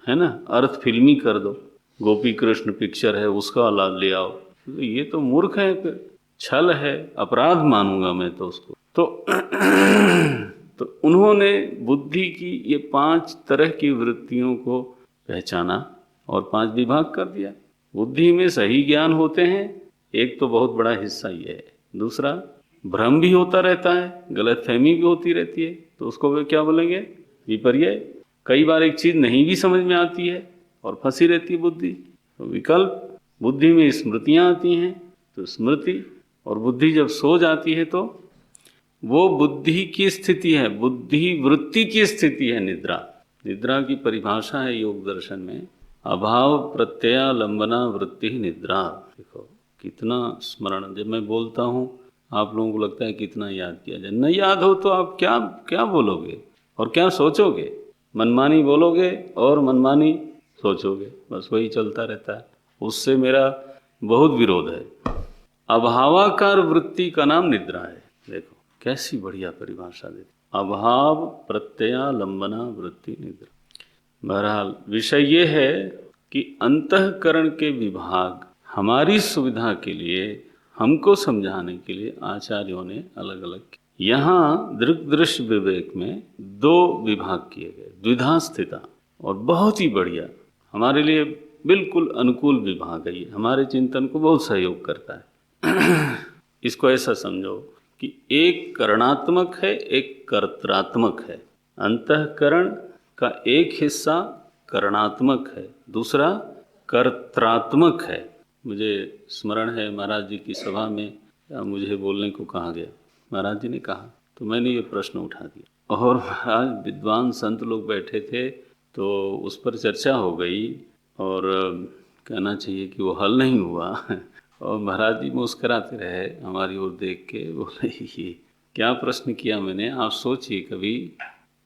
S1: है ना, अर्थ फिल्मी कर दो। गोपी कृष्ण पिक्चर है उसका ले आओ, तो ये तो मूर्ख है, फिर छल है, अपराध मानूंगा मैं तो उसको। तो उन्होंने बुद्धि की ये 5 तरह की वृत्तियों को पहचाना और 5 विभाग कर दिया। बुद्धि में सही ज्ञान होते हैं, एक तो बहुत बड़ा हिस्सा ये है। दूसरा, भ्रम भी होता रहता है, गलतफहमी भी होती रहती है, तो उसको वे क्या बोलेंगे? विपर्यय। कई बार एक चीज़ नहीं भी समझ में आती है और फंसी रहती है बुद्धि, तो विकल्प। बुद्धि में स्मृतियाँ आती हैं तो स्मृति, और बुद्धि जब सो जाती है तो वो बुद्धि की स्थिति है, बुद्धि वृत्ति की स्थिति है निद्रा। निद्रा की परिभाषा है योग दर्शन में, अभाव प्रत्ययालंबना वृत्ति निद्रा। देखो कितना स्मरण, जब मैं बोलता हूँ आप लोगों को लगता है कितना याद किया जाए। नहीं याद हो तो आप क्या क्या बोलोगे और क्या सोचोगे? मनमानी बोलोगे और मनमानी सोचोगे, बस वही चलता रहता है। उससे मेरा बहुत विरोध है। अभावाकार वृत्ति का नाम निद्रा है। देखो कैसी बढ़िया परिभाषा देती, अभाव प्रत्ययालंबना वृत्ति निद्रा। बहरहाल विषय ये है कि अंतःकरण के विभाग हमारी सुविधा के लिए, हमको समझाने के लिए आचार्यों ने अलग अलग किए। यहाँ दृक् दृश्य विवेक में 2 विभाग किए गए, द्विधा स्थिता, और बहुत ही बढ़िया, हमारे लिए बिल्कुल अनुकूल विभाग है ये, हमारे चिंतन को बहुत सहयोग करता है। इसको ऐसा समझो कि एक करणात्मक है, एक कर्त्रात्मक है। अंतःकरण का एक हिस्सा करणात्मक है, दूसरा कर्त्रात्मक है। मुझे स्मरण है महाराज जी की सभा में मुझे बोलने को कहा गया, महाराज जी ने कहा तो मैंने ये प्रश्न उठा दिया, और महाराज विद्वान संत लोग बैठे थे तो उस पर चर्चा हो गई, और कहना चाहिए कि वो हल नहीं हुआ। और महाराज जी मुस्कराते रहे हमारी ओर देख के, बोले ये क्या प्रश्न किया मैंने? आप सोचिए, कभी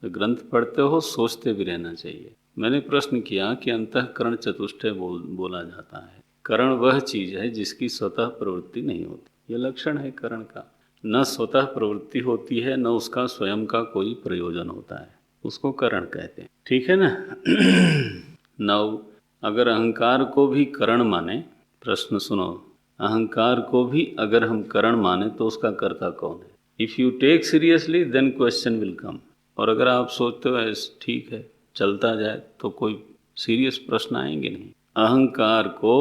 S1: ग्रंथ पढ़ते हो सोचते भी रहना चाहिए। मैंने प्रश्न किया कि अंतःकरण चतुष्टय बोला जाता है। करण वह चीज है जिसकी स्वतः प्रवृत्ति नहीं होती, ये लक्षण है करण का। न स्वतः प्रवृत्ति होती है, न उसका स्वयं का कोई प्रयोजन होता है, उसको करण कहते हैं। ठीक है ना? नौ, अगर अहंकार को भी करण माने, प्रश्न सुनो, अहंकार को भी अगर हम करण माने तो उसका कर्ता कौन है? If you take seriously then question will come. और अगर आप सोचते हो ठीक है चलता जाए तो कोई सीरियस प्रश्न आएंगे नहीं। अहंकार को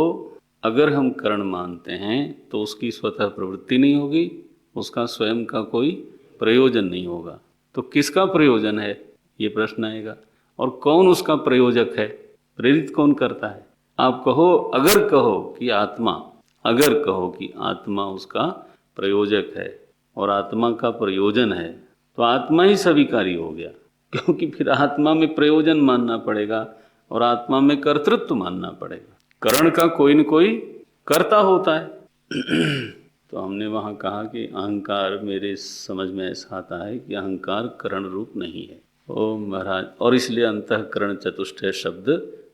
S1: अगर हम कारण मानते हैं तो उसकी स्वतः प्रवृत्ति नहीं होगी, उसका स्वयं का कोई प्रयोजन नहीं होगा। तो किसका प्रयोजन है ये प्रश्न आएगा, और कौन उसका प्रयोजक है, प्रेरित कौन करता है। आप कहो, अगर कहो कि आत्मा, अगर कहो कि आत्मा उसका प्रयोजक है और आत्मा का प्रयोजन है, तो आत्मा ही सविकारी हो गया, क्योंकि फिर आत्मा में प्रयोजन मानना पड़ेगा और आत्मा में कर्तृत्व मानना पड़ेगा। करण का कोई न कोई कर्ता होता है। तो हमने वहाँ कहा कि अहंकार, मेरे समझ में ऐसा आता है कि अहंकार करण रूप नहीं है। ओ महाराज, और इसलिए अंतःकरण चतुष्टय शब्द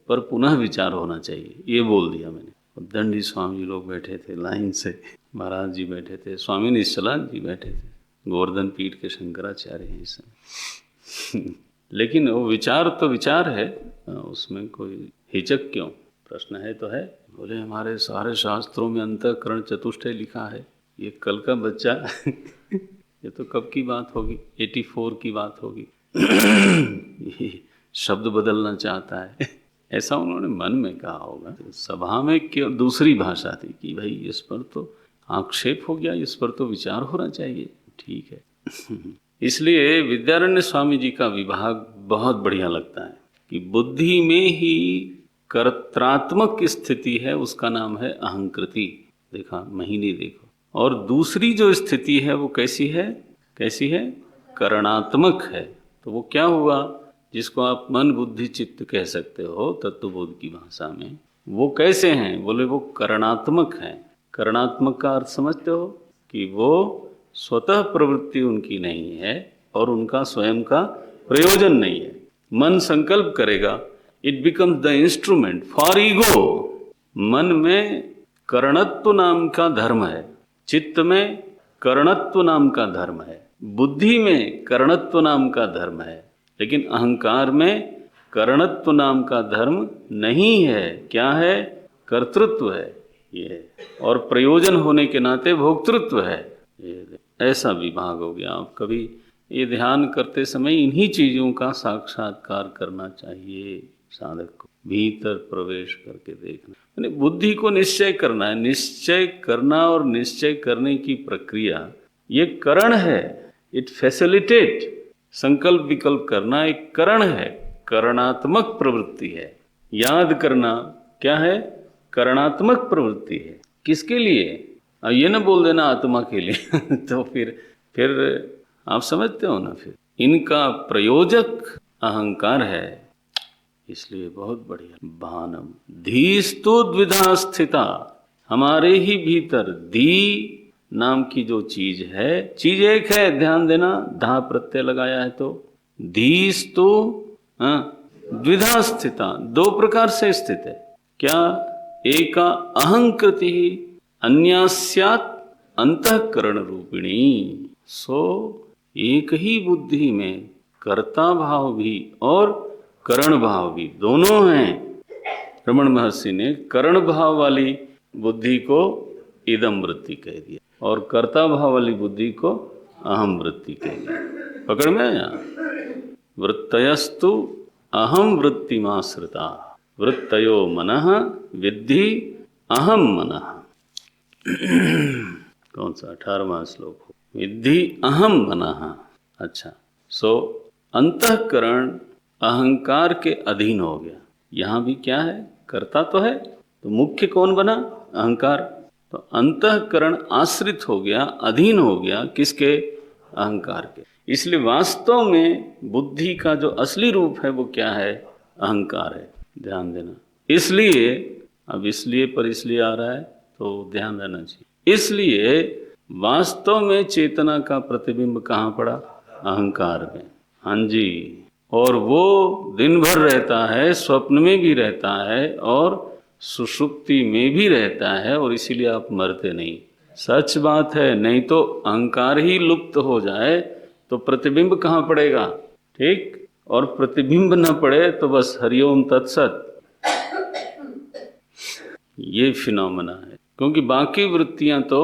S1: पर पुनः विचार होना चाहिए, ये बोल दिया मैंने। दंडी स्वामी लोग बैठे थे लाइन से, महाराज जी बैठे थे, स्वामी निश्चलानंद जी बैठे थे, गोवर्धन पीठ के शंकराचार्य हैं इस समय। लेकिन वो विचार तो विचार है, उसमें कोई हिचक क्यों, प्रश्न है तो है। बोले हमारे सारे शास्त्रों में अंतःकरण चतुष्टय लिखा है, ये कल का बच्चा ये तो कब की बात होगी, 84 की बात होगी। ये शब्द बदलना चाहता है, ऐसा उन्होंने मन में कहा होगा। सभा में क्यों दूसरी भाषा थी कि भाई इस पर तो आक्षेप हो गया, इस पर तो विचार होना चाहिए, ठीक है। इसलिए विद्यारण्य स्वामी जी का विभाग बहुत बढ़िया लगता है कि बुद्धि में ही कर्त्रात्मक स्थिति है, उसका नाम है अहंकृति। देखा, महीने देखो। और दूसरी जो स्थिति है वो कैसी है, कैसी है, करणात्मक है। तो वो क्या हुआ, जिसको आप मन बुद्धि चित्त कह सकते हो तत्वबोध की भाषा में, वो कैसे हैं, बोले वो करणात्मक हैं। करणात्मक का अर्थ समझते हो कि वो स्वतः प्रवृत्ति उनकी नहीं है और उनका स्वयं का प्रयोजन नहीं है। मन संकल्प करेगा, it becomes the instrument for ego. मन में करणत्व नाम का धर्म है, चित्त में करणत्व नाम का धर्म है, बुद्धि में करणत्व नाम का धर्म है, लेकिन अहंकार में करणत्व नाम का धर्म नहीं है। क्या है, कर्तृत्व है ये, और प्रयोजन होने के नाते भोक्तृत्व है ये। ऐसा विभाग हो गया। आप कभी ये ध्यान करते समय इन्हीं चीज़ों का साक्षात्कार करना चाहिए साधक को, भीतर प्रवेश करके देखना, यानी बुद्धि को निश्चय करना है। निश्चय करना और निश्चय करने की प्रक्रिया ये करण है, इट फैसिलिटेट। संकल्प विकल्प करना एक करण है, करणात्मक प्रवृत्ति है। याद करना क्या है, करणात्मक प्रवृत्ति है। किसके लिए, अब ये ना बोल देना आत्मा के लिए। तो फिर आप समझते हो ना, फिर इनका प्रयोजक अहंकार है। इसलिए बहुत बढ़िया, भानम धीस्तु द्विधा स्थिता, हमारे ही भीतर धी नाम की जो चीज है, चीज एक है, ध्यान देना, धा प्रत्यय लगाया है तो धीस्तु द्विधा स्थिता, दो प्रकार से स्थित है। क्या, एका अहंकृति अन्यास्यात् अंतःकरण रूपिणी। सो एक ही बुद्धि में कर्ता भाव भी और करण भाव भी दोनों हैं। रमण महर्षि ने करण भाव वाली बुद्धि को इदम वृत्ति कह दिया और कर्ता भाव वाली बुद्धि को अहम वृत्ति कह दिया। पकड़ में आया, वृत्तयस्तु अहम वृत्तिमाश्रिता, वृत्तयो मनः विद्धि अहम मनः। कौन सा 18वां श्लोक हो, विद्धि अहम मनः। अच्छा, सो अंतःकरण अहंकार के अधीन हो गया। यहाँ भी क्या है, कर्ता तो है, तो मुख्य कौन बना, अहंकार। तो अंतःकरण आश्रित हो गया, अधीन हो गया किसके, अहंकार के। इसलिए वास्तव में बुद्धि का जो असली रूप है वो क्या है, अहंकार है। ध्यान देना। इसलिए, अब इसलिए पर इसलिए आ रहा है तो ध्यान रहना चाहिए। इसलिए वास्तव में चेतना का प्रतिबिंब कहाँ पड़ा, अहंकार में। हाँ जी, और वो दिन भर रहता है, स्वप्न में भी रहता है और सुषुप्ति में भी रहता है, और इसीलिए आप मरते नहीं। सच बात है, नहीं तो अहंकार ही लुप्त हो जाए तो प्रतिबिंब कहाँ पड़ेगा, ठीक। और प्रतिबिंब न पड़े तो बस हरिओम तत्सत, ये फिनोमेना है। क्योंकि बाकी वृत्तियां तो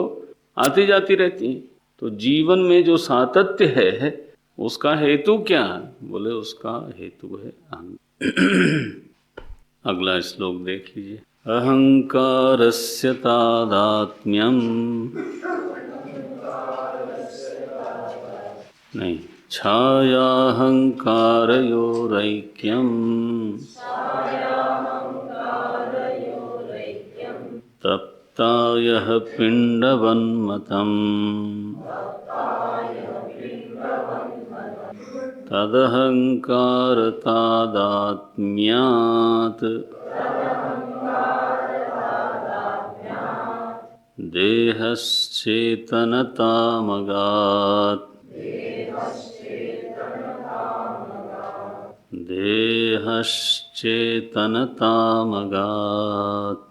S1: आती जाती रहती हैं। तो जीवन में जो सातत्य है उसका हेतु क्या है? बोले उसका हेतु है अहंकार। अगला श्लोक देख लीजिए। अहंकारस्य तादात्म्यम, नहीं, छायाहंकारयोरैक्यम् तप्तायः पिण्डवन्मतम् तदहंकारतादात्म्यात् देहश्चेतनतामगात् देहश्चेतनतामगात्।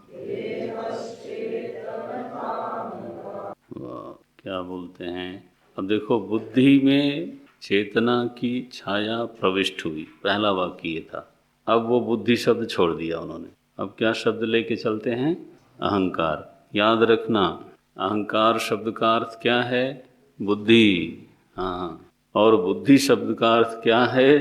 S1: वाह, क्या बोलते हैं। अब देखो, बुद्धि में चेतना की छाया प्रविष्ट हुई, पहला वाक्य ये था। अब वो बुद्धि शब्द छोड़ दिया उन्होंने, अब क्या शब्द लेके चलते हैं? अहंकार। याद रखना, अहंकार शब्द का अर्थ क्या है? बुद्धि। हाँ, और बुद्धि शब्द का अर्थ क्या है?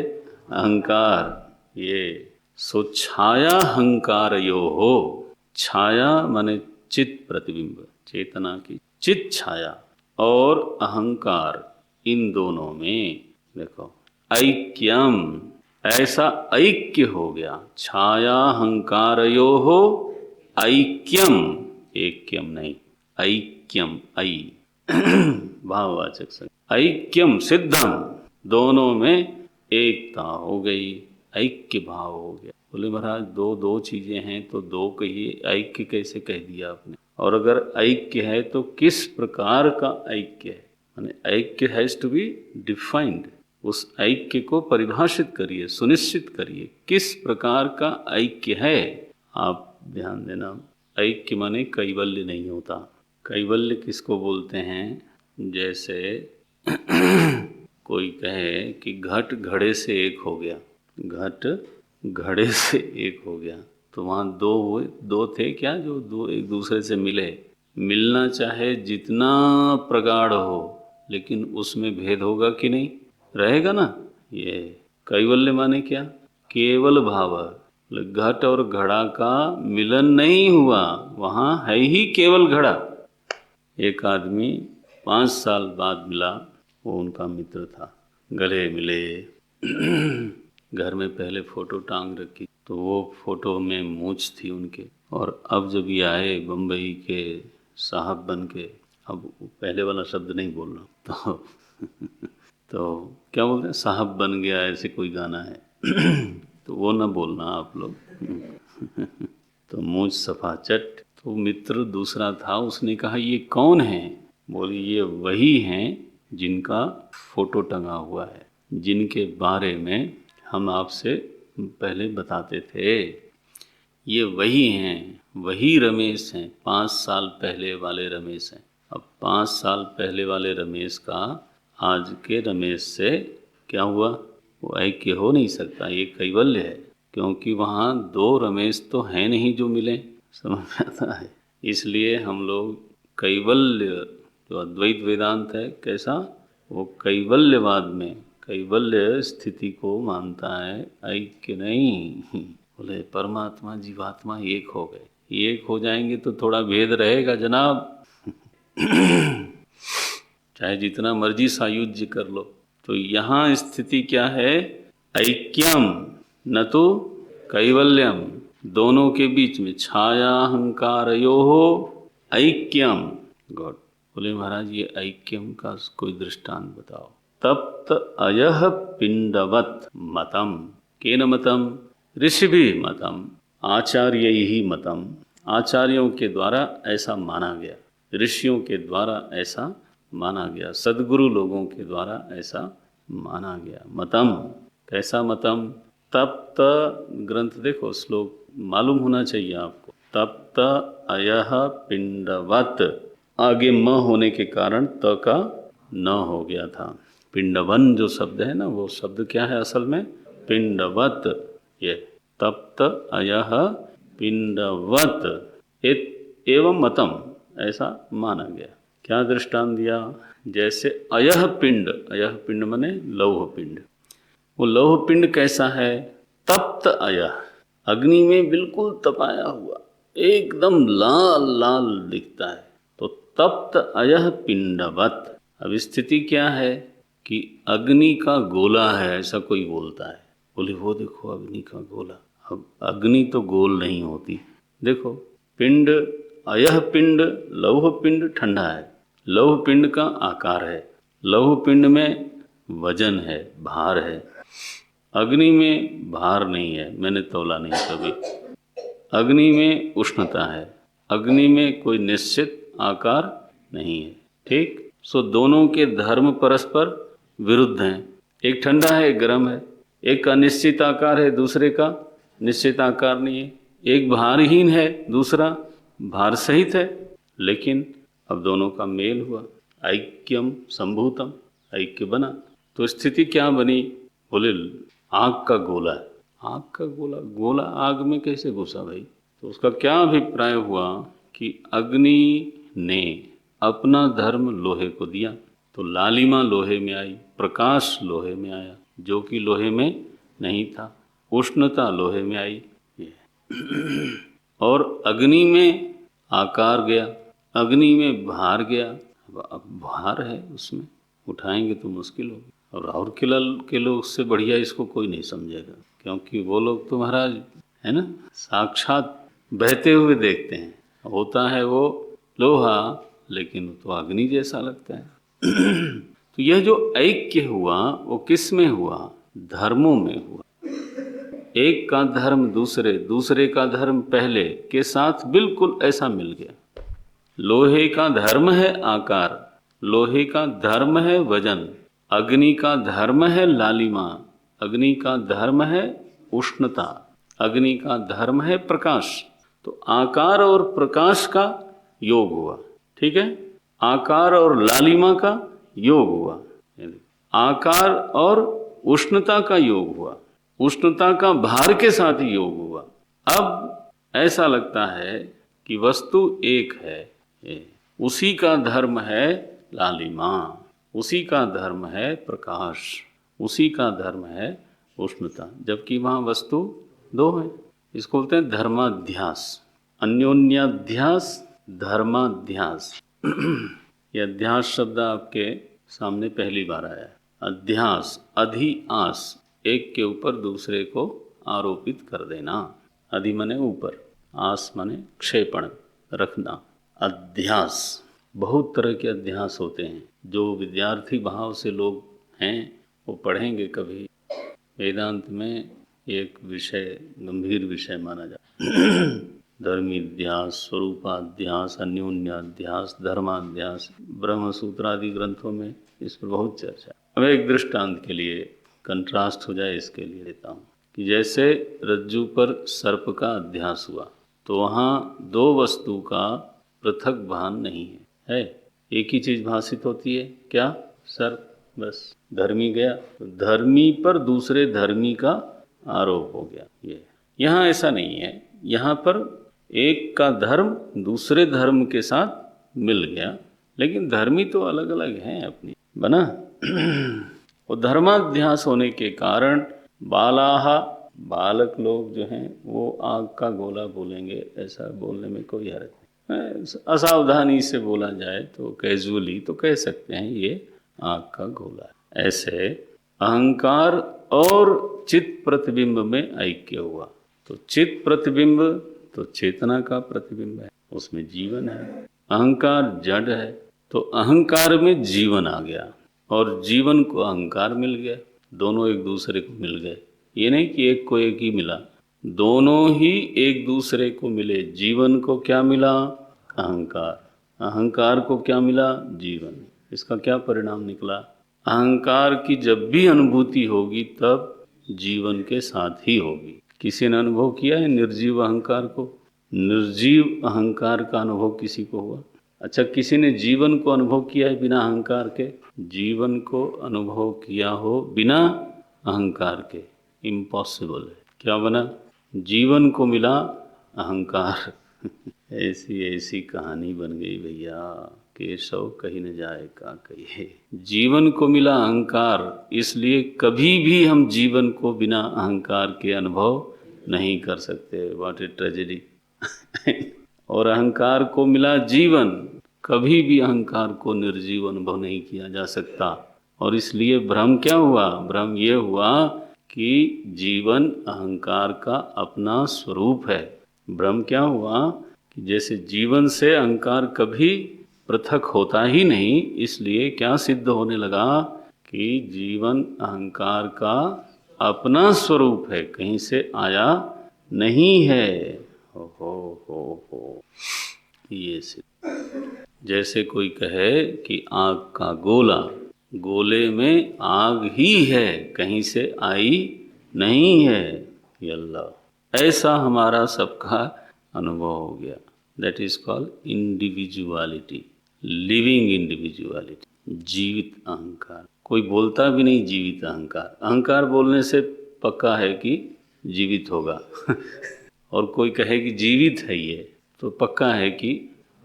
S1: अहंकार। ये सो छाया अहंकार यो हो। छाया माने चित्त प्रतिबिंब, चेतना की चित्त छाया, और अहंकार, इन दोनों में देखो ऐक्यम, ऐसा ऐक्य हो गया। छाया अहंकारयो हो ऐक्यम, ऐक्यम नहीं, ऐक्यम, ऐ भाववाचक से, ऐक्यम सिद्धम, दोनों में एकता हो गई, ऐक्य भाव हो गया। बोले महाराज दो दो चीजें हैं तो दो कहिए, ऐक्य कैसे कह दिया आपने? और अगर ऐक्य है तो किस प्रकार का ऐक्य है? माने ऐक्य हैज टू बी डिफाइंड। उस ऐक्य को परिभाषित करिए, सुनिश्चित करिए, किस प्रकार का ऐक्य है। आप ध्यान देना, ऐक्य माने कैवल्य नहीं होता। कैवल्य किसको बोलते हैं? जैसे कोई कहे कि घट घड़े से एक हो गया, घट घड़े से एक हो गया, तो वहाँ दो हुए, दो थे क्या जो दो एक दूसरे से मिले? मिलना चाहे जितना प्रगाढ़ हो, लेकिन उसमें भेद होगा कि नहीं? रहेगा ना। ये कैवल्य माने क्या? केवल भाव। घट और घड़ा का मिलन नहीं हुआ, वहाँ है ही केवल घड़ा। एक आदमी 5 साल बाद मिला, वो उनका मित्र था, गले मिले, घर में पहले फोटो टांग रखी, तो वो फोटो में मूंछ थी उनके, और अब जब ये आए बम्बई के साहब बन के, अब पहले वाला शब्द नहीं बोलना तो तो क्या बोलते हैं, साहब बन गया, ऐसे कोई गाना है तो वो ना बोलना आप लोग तो मूंछ सफा चट। तो मित्र दूसरा था, उसने कहा ये कौन है? बोली ये वही हैं जिनका फोटो टंगा हुआ है, जिनके बारे में हम आपसे पहले बताते थे। ये वही हैं, वही रमेश हैं, 5 साल पहले वाले रमेश हैं। अब 5 साल पहले वाले रमेश का आज के रमेश से क्या हुआ? वो ऐक्य हो नहीं सकता, ये कैवल्य है, क्योंकि वहाँ दो रमेश तो हैं नहीं जो मिले। समझ में आता है? इसलिए हम लोग कैवल्य, जो अद्वैत वेदांत है, कैसा? वो कैवल्यवाद में कैवल्य स्थिति को मानता है, ऐक्य नहीं। बोले परमात्मा जीवात्मा एक हो गए, एक हो जाएंगे तो थोड़ा भेद रहेगा जनाब चाहे जितना मर्जी सायुज्य कर लो। तो यहाँ स्थिति क्या है? ऐक्यम न तो कैवल्यम, दोनों के बीच में छाया अहंकारयो हो ऐक्यम। गॉड। बोले महाराज ये ऐक्यम का कोई दृष्टांत बताओ। तप्त अयह पिंडवत मतम, केन मतम? ऋषिभि मतम, आचार्य ही मतम, आचार्यों के द्वारा ऐसा माना गया, ऋषियों के द्वारा ऐसा माना गया, सद्गुरु लोगों के द्वारा ऐसा माना गया। मतम, कैसा मतम? तप्त, ग्रंथ देखो, श्लोक मालूम होना चाहिए आपको। तप्त अयह पिंडवत, आगे म होने के कारण त का न हो गया था। पिंडवन जो शब्द है ना, वो शब्द क्या है असल में? पिंडवत। ये तप्त अयह पिंडवत एवं मतम, ऐसा माना गया। क्या दृष्टांत दिया? जैसे अयह पिंड माने लौह पिंड। वो लौह पिंड कैसा है? तप्त अयह, अग्नि में बिल्कुल तपाया हुआ, एकदम लाल लाल दिखता है। तो तप्त अयह पिंडवत। अब स्थिति क्या है कि अग्नि का गोला है, ऐसा कोई बोलता है, बोले वो देखो अग्नि का गोला। अब अग्नि तो गोल नहीं होती। देखो पिंड, अयह पिंड, लौह पिंड ठंडा है, लौह पिंड का आकार है, लौह पिंड में वजन है, भार है। अग्नि में भार नहीं है, मैंने तौला नहीं कभी। अग्नि में उष्णता है, अग्नि में कोई निश्चित आकार नहीं है। ठीक, सो दोनों के धर्म परस्पर विरुद्ध हैं। एक ठंडा है, एक गर्म है, एक का निश्चित आकार है, दूसरे का निश्चित आकार नहीं है। एक भारहीन है, दूसरा भार सहित है, लेकिन अब दोनों का मेल हुआ, ऐक्यम संभूतम, ऐक्य बना। तो स्थिति क्या बनी? बोले आग का गोला है। आग का गोला, गोला आग में कैसे घुसा भाई? तो उसका क्या अभिप्राय हुआ कि अग्नि ने अपना धर्म लोहे को दिया, तो लालिमा लोहे में आई, प्रकाश लोहे में आया जो कि लोहे में नहीं था, उष्णता लोहे में आई, और अग्नि में आकार गया, अग्नि में भार गया। अब भार है उसमें, उठाएंगे तो मुश्किल होगी। और किला के लोग से बढ़िया इसको कोई नहीं समझेगा, क्योंकि वो लोग तो महाराज है ना, साक्षात बहते हुए देखते हैं। होता है वो लोहा, लेकिन तो अग्नि जैसा लगता है। तो यह जो ऐक्य हुआ वो किस में हुआ? धर्मों में हुआ। एक का धर्म दूसरे, दूसरे का धर्म पहले के साथ बिल्कुल ऐसा मिल गया। लोहे का धर्म है आकार, लोहे का धर्म है वजन, अग्नि का धर्म है लालिमा, अग्नि का धर्म है उष्णता, अग्नि का धर्म है प्रकाश। तो आकार और प्रकाश का योग हुआ, ठीक है, आकार और लालिमा का योग हुआ, आकार और उष्णता का योग हुआ, उष्णता का भार के साथ ही योग हुआ। अब ऐसा लगता है कि वस्तु एक है, उसी का धर्म है लालिमा, उसी का धर्म है प्रकाश, उसी का धर्म है उष्णता, जबकि वहाँ वस्तु दो है। इसको बोलते हैं धर्माध्यास, अन्योन्याध्यास, धर्माध्यास। यह अध्यास शब्द आपके सामने पहली बार आया है। अध्यास, अधि आस, एक के ऊपर दूसरे को आरोपित कर देना। अधि मने ऊपर, आस मने क्षेपण, रखना। अध्यास, बहुत तरह के अध्यास होते हैं। जो विद्यार्थी भाव से लोग हैं वो पढ़ेंगे कभी, वेदांत में एक विषय, गंभीर विषय माना जाता। धर्मीध्यास, स्वरूपाध्यास, अन्योन्याध्यास, धर्माध्यास, ब्रह्म सूत्र आदि ग्रंथों में इस पर बहुत चर्चा। अब एक दृष्टांत के लिए, कंट्रास्ट हो जाए इसके लिए देता हूँ कि जैसे रज्जु पर सर्प का अध्यास हुआ, तो वहाँ दो वस्तु का पृथक भान नहीं है, एक ही चीज भाषित होती है। क्या? सर्प। बस धर्मी गया, तो धर्मी पर दूसरे धर्मी का आरोप हो गया। ये यहाँ ऐसा नहीं है, यहाँ पर एक का धर्म दूसरे धर्म के साथ मिल गया, लेकिन धर्मी तो अलग अलग हैं अपनी, बना। वो धर्माध्यास होने के कारण बालाहा, बालक लोग जो हैं वो आग का गोला बोलेंगे, ऐसा बोलने में कोई हर्ज नहीं। असावधानी से बोला जाए तो कैजुअली तो कह सकते हैं ये आग का गोला है। ऐसे अहंकार और चित्त प्रतिबिंब में ऐक्य हुआ, तो चित्त प्रतिबिंब तो चेतना का प्रतिबिंब है, उसमें जीवन है। अहंकार जड़ है, तो अहंकार में जीवन आ गया और जीवन को अहंकार मिल गया, दोनों एक दूसरे को मिल गए। ये नहीं कि एक को एक ही मिला, दोनों ही एक दूसरे को मिले। जीवन को क्या मिला? अहंकार, अहंकार को क्या मिला? जीवन। इसका क्या परिणाम निकला? अहंकार की जब भी अनुभूति होगी तब जीवन के साथ ही होगी। किसी ने अनुभव किया है निर्जीव अहंकार को? निर्जीव अहंकार का अनुभव किसी को हुआ? अच्छा, किसी ने जीवन को अनुभव किया है बिना अहंकार के? जीवन को अनुभव किया हो बिना अहंकार के? इम्पॉसिबल है। क्या बना? जीवन को मिला अहंकार। ऐसी ऐसी कहानी बन गई भैया, केशव कहीं न जाए का कहिए। जीवन को मिला अहंकार, इसलिए कभी भी हम जीवन को बिना अहंकार के अनुभव नहीं कर सकते। What a tragedy. और अहंकार को मिला जीवन, कभी भी अहंकार को निर्जीव अनुभव नहीं किया जा सकता। और इसलिए भ्रम क्या हुआ? भ्रम ये हुआ कि जीवन अहंकार का अपना स्वरूप है। भ्रम क्या हुआ कि जैसे जीवन से अहंकार कभी पृथक होता ही नहीं, इसलिए क्या सिद्ध होने लगा कि जीवन अहंकार का अपना स्वरूप है, कहीं से आया नहीं है। हो ये सिद्ध। जैसे कोई कहे कि आग का गोला, गोले में आग ही है, कहीं से आई नहीं है। ये अल्लाह, ऐसा हमारा सबका अनुभव हो गया। That is called individuality, living individuality, जीवित अहंकार। कोई बोलता भी नहीं जीवित अहंकार। अहंकार बोलने से पक्का है कि जीवित होगा। और कोई कहे कि जीवित है ये, तो पक्का है कि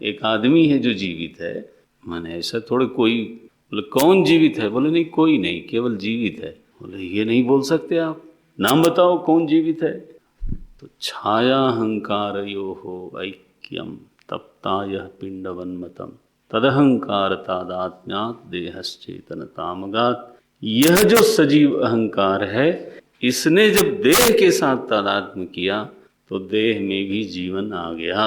S1: एक आदमी है जो जीवित है। माने ऐसा थोड़े कोई बोले कौन जीवित है, बोले नहीं कोई नहीं, केवल जीवित है। बोले ये नहीं बोल सकते आप, नाम बताओ कौन जीवित है। तो छाया अहंकारयोः ऐक्यम तप्तायः पिंडवन्मतम तदहंकार तादात्म्यात् देहश्चेतनतामगात्। यह जो सजीव अहंकार है, इसने जब देह के साथ तादात्म्य किया तो देह में भी जीवन आ गया।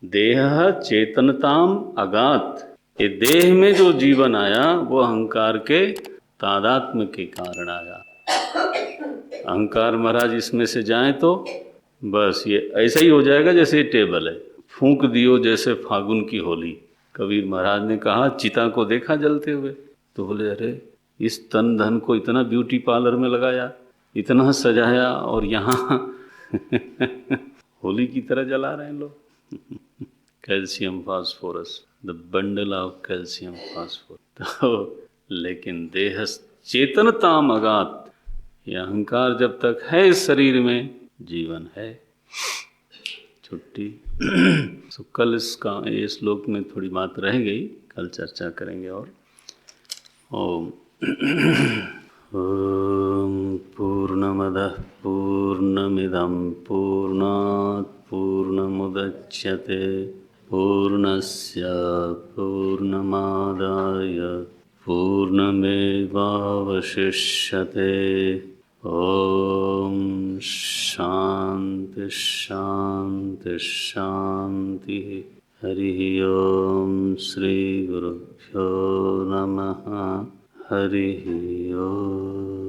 S1: देह चेतनताम अगात, ये देह में जो जीवन आया वो अहंकार के तादात्म्य के कारण आया। अहंकार महाराज इसमें से जाए तो बस ये ऐसा ही हो जाएगा जैसे टेबल है, फूंक दियो जैसे फागुन की होली। कबीर महाराज ने कहा चिता को देखा जलते हुए, तो बोले अरे इस तन धन को इतना ब्यूटी पार्लर में लगाया, इतना सजाया, और यहाँ होली की तरह जला रहे हैं लोग। Calcium phosphorus, the bundle of calcium phosphorus. तो लेकिन देह चेतनताम अगात, ये अहंकार जब तक है इस शरीर में जीवन है। छुट्टी। तो कल इसका ये श्लोक में थोड़ी बात रह गई, कल चर्चा करेंगे। और ओम ओम पूर्णमदः पूर्णमिदं पूर्णात् पूर्णमुदच्यते पूर्णस्य पूर्णमादाय पूर्णमेवावशिष्यते। ओम शांति शांति शांति। हरि ओम श्री गुरुभ्यो नमः। हरि ओम।